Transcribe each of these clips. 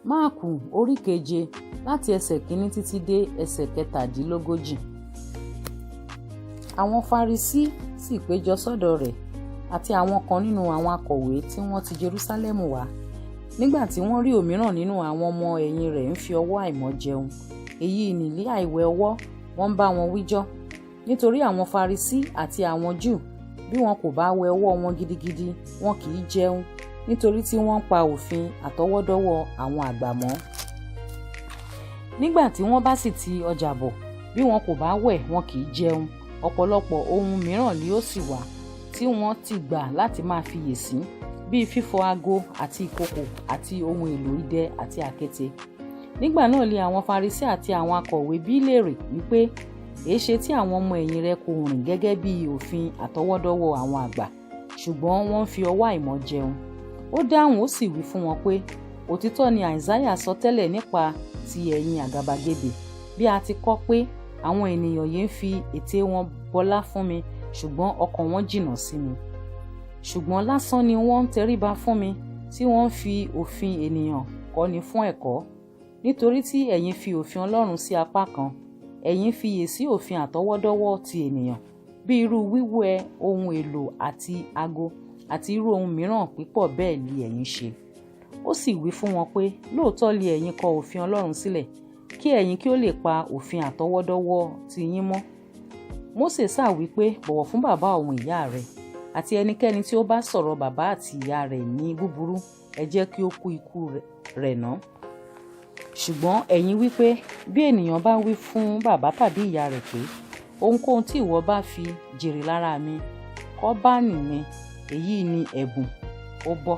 Máàkù orí 7 láti ẹsẹ̀ 1 títí dé ẹsẹ̀ 17. Àwọn Farisí sì péjọ sọ́dọ̀ rẹ̀ àti àwọn kan nínú àwọn akọ̀wé tí wọ́n ti Jerúsálẹ́mù wá. Nígbà tí wọ́n rí òmíràn nínú àwọn ọmọ ẹ̀yìn rẹ̀ ń fi ọwọ́ àìmọ́ jẹun, èyí ni ní àìwẹ̀ ọwọ́, wọ́n ń bá wọn wíjọ́. Nítorí àwọn Farisí àti àwọn Júù, bí wọn kò bá wẹ ọwọ́ wọn gidigidi, wọn kì í jẹun, nítorí tí wọ́n ń pa òfin àtọwọ́dọ́wọ́ àwọn àgbà mọ́. Nígbà tí wọ́n bá sì ti ọjà bọ̀, bí wọn kò bá wẹ̀, wọn kì í jẹun. Ọ̀pọ̀lọpọ̀ ohun mìíràn ni ó sì wà tí wọ́n ti gbà láti máa fiyèsí, bíi fífọ ago àti ìkòkò àti ohun èlò idẹ àti àkéte. Nígbà náà ni àwọn Farisí àti àwọn akọ̀wé bi í léèrè wípé, èéṣe tí àwọn ọmọ ẹ̀yìn rẹ̀ kò rìn gẹ́gẹ́ bí òfin àtọwọ́dọ́wọ́ àwọn àgbà, ṣùgbọ́n wọ́n ń fi ọwọ́ àìmọ́ jẹun? Ó dáhùn ó sì wí fún wọn pé, òtítọ́ ni Àìsáyà sọ tẹ́lẹ̀ nípa ti ẹ̀yin àgàbàgebè, bí a ti kọ pé, àwọn ènìyàn yìí ń fi ètè wọn bọlá fún mi, ṣùgbọ́n ọkàn wọn jìnnà sí mi. Ṣùgbọ́n lásán ni wọ́n ń tẹríba fún mi, tí wọ́n ń fi òfin ènìyàn kọ́ni fún ẹ̀kọ́. Nítorí tí ẹ̀yin fi òfin Ọlọ́run sí apá kan, ẹ̀yin fiyèsí òfin àtọwọ́dọ́wọ́ ti ènìyàn, bí irú wíwẹ̀ ohun èlò àti ago àti irú ohun mìíràn pípọ̀ bẹ́ẹ̀ li ẹ̀yin ṣe. Ó sì wí fún wọn pé, lóòótọ́ li ẹ̀yin kọ òfin Ọlọ́run sílẹ̀, kí ẹ̀yin kí ó lè pa òfin àtọwọ́dọ́wọ́ ti yín mọ́. Mósè sá wí pé, bọ̀wọ̀ fún bàbá òun ìyá rẹ̀, àti ẹnikẹ́ni tí ó bá sọ̀rọ̀ bàbá àti ìyá rẹ̀ ní búburú, ẹ jẹ́ kí ó kú ikú rẹ̀ ná. Ṣùgbọ́n ẹ̀yin wí pé, bí ènìyàn bá wí fún bàbá tàbí ìyá rẹ̀ pé, ohunkóhun tí ìwọ bá fi jèrè lára mi, kọ́báànì mi, èyí ni ẹ̀bùn, ó bọ́.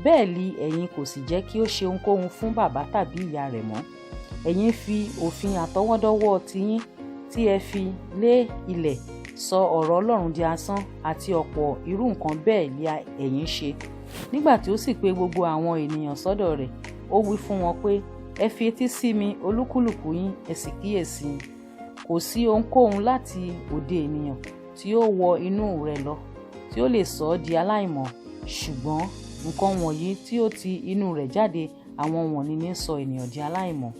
Bẹ́ẹ̀ li ẹ̀yin kò sì jẹ́ kí ó ṣe ohunkóhun fún bàbá tàbí ìyá rẹ̀ mọ́. Ẹ̀yin fi òfin àtọwọ́dọ́wọ́ tiyín tí ẹ fi lé ilẹ̀ sọ ọ̀rọ̀ Ọlọ́run di asán, àti ọ̀pọ̀ irú nǹkan bẹ́ẹ̀ li ẹ̀yin ṣe. Nígbà tí ó sì pe gbogbo àwọn ènìyàn sọ́dọ̀ rẹ̀, ó wí fún wọn pé, ẹ fi etí sí mi olúkúlùkù yín, ẹ sì kíyèsí. Kò sí ohunkóhun láti òde ènìyàn tí ó wọ inú rẹ̀ lọ, tí ó lè sọ ọ́ di aláìmọ́, ṣùgbọ́n nǹkan wọ̀nyí tí ó ti inú rẹ̀ jáde, àwọn wọ̀nyí ní sọ ènìyàn di aláìmọ́.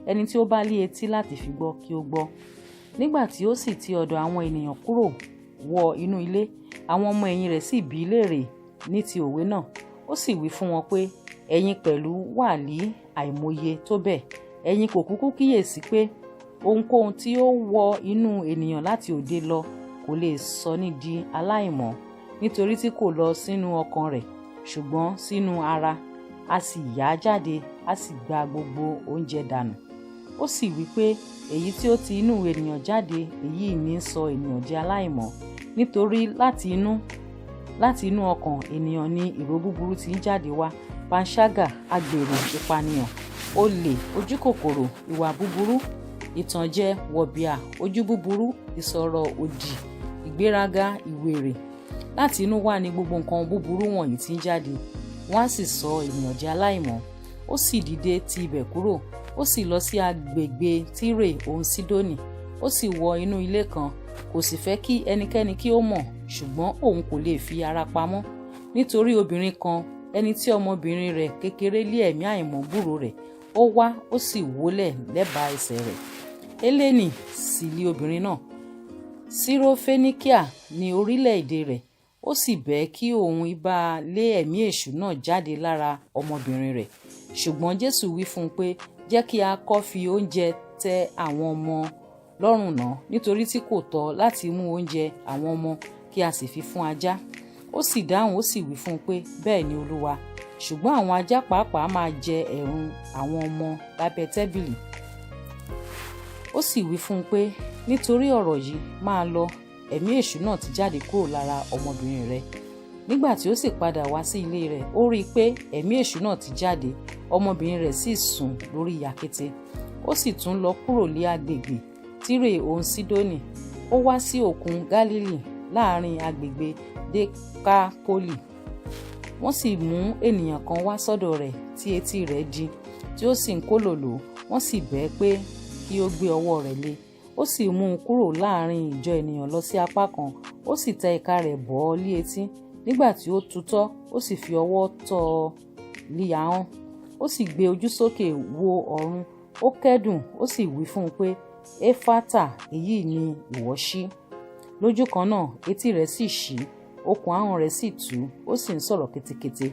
Ẹni tí ó bá ní etí láti fi gbọ́, kí ó gbọ́. Nígbà tí ó sì ti ọ̀dọ̀ àwọn ènìyàn kúrò wọ inú ilé, àwọn ọmọ ẹ̀yìn rẹ̀ sì bi í léèrè ní ti òwe náà. Ó sì wí fún wọn pé, ẹ̀yin pẹ̀lú wà ní àìmọye tó bẹ́ẹ̀, ẹ̀yin kò kúkú kíyèsí pé ohunkóhun tí ó wọ inú ènìyàn láti òde lọ kò lè sọ ní di aláìmọ́, nítorí tí kò lọ sínú ọkàn rẹ̀, ṣùgbọ́n sínú ara, a sì yà á jáde, a sì gba gbogbo oúnjẹ dànù. Ó sì wí pé, èyí tí ó ti inú ènìyàn jáde, èyí ní sọ ènìyàn di aláìmọ́, nítorí láti inú ọkàn ènìyàn ni èrò búburú ti ń jáde wá, panṣágà, àgbèrè, ìpànìyàn, olè, ojúkòkòrò, ìwà búburú, ìtànjẹ, wọ̀bìà, ojú búburú, ìsọ̀rọ̀ òdì, ìgbéraga, ìwèrè. Láti inú wá ni gbogbo nǹkan búburú wọ̀nyí ti ń jáde, wọ́n á sì sọ ènìyàn di aláìmọ́. Ó sì dìde ti ibẹ̀ kúrò, ó sì lọ sí agbègbè Tírè òun Sídónì. Ó sì wọ inú ilé kan, kò sì fẹ́ kí ẹnikẹ́ni kí ó mọ̀, ṣùgbọ́n òun kò lè fi ara pamọ́, nítorí obìnrin kan, ẹni tí ọmọbìnrin rẹ̀ kékeré lé ẹ̀mí àìmọ́ gbúròó rẹ̀, ó wá, ó sì wólẹ̀ lẹ́bàá ẹsẹ̀ rẹ̀. Hélénì sì li obìnrin náà. Síróféníkíà ni orílẹ̀-èdè rẹ̀. Ó sì bẹ̀ kí òun ibà lé ẹ̀mí èṣù náà jáde lára ọmọbìnrin rẹ̀. Ṣùgbọ́n Jésù wí fún un pé, jẹ́ kí a kọ́ fi oúnjẹ tẹ́ àwọn ọmọ lọ́rùn náà, nítorí tí kò tọ́ láti mú oúnjẹ àwọn ọmọ kí a sì fi fún ajá. Ó sì dáhùn ó sì wí fún un pé, bẹ́ẹ̀ ni Olúwa, ṣùgbọ́n àwọn ajá pàápàá máa jẹ ẹ̀rùn àwọn ọmọ lábẹ́ tẹ́bìlì. Ó sì wí fún un pé, nítorí ọ̀rọ̀ yìí, máa lọ, ẹ̀mí èṣù náà ti jáde kúrò lára ọmọbìnrin rẹ̀. Nígbà tí ó sì padà wá sí ilé rẹ̀, ó rí i pé ẹ̀mí èṣù náà ti jáde, ọmọbìnrin rẹ̀ sì sùn lórí àkéte. Ó sì tún lọ kúrò ní agbègbè Tírè òun Sídónì, ó wá sí òkun Gálílì láàrin agbègbè Dékápólì. Wọ́n sì mú ènìyàn kan wá sọ́dọ̀ rẹ̀ tí etí rẹ̀ di, tí ó sì ń kólòlò. Wọ́n sì bẹ̀ ẹ́ pé kí ó gbé ọwọ́ rẹ̀ lé. Ó sì mú un kúrò láàrin ìjọ ènìyàn lọ sí apá kan, ó sì tẹ ìka rẹ̀ bọ̀ ọ́ lé etí. Nígbà tí ó tutọ́, ó sì fi ọwọ́ tọ́ ọ lí ahọ́n. ó sì gbé ojú sókè wo ọ̀run, ó kẹ́dùn, ó sì wí fún un pé, éfátà, èyí ni ìwọ ṣí. Lójú kan náà etí rẹ̀ sì ṣí, okùn ahọ́n rẹ̀ sì tú, ó sì ń sọ̀rọ̀ ketekete.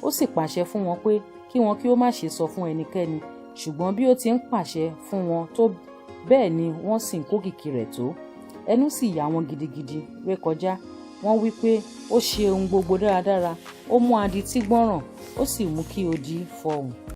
Ó sì pàṣẹ fún wọn pé kí wọn kí ó má ṣe sọ fún ẹnikẹ́ni, ṣùgbọ́n bí ó ti ń pàṣẹ fún wọn tó bẹ́ẹ̀ ni wọ́n sì ń kókìkí rẹ̀ tó. Ẹnu sì yà wọ́n gidigidi rékọjá. Wọ́n wí pé ó ṣe ohun gbogbo dáradára, ó mú adití gbọ́ràn, ó sì mú kí odi fọhùn.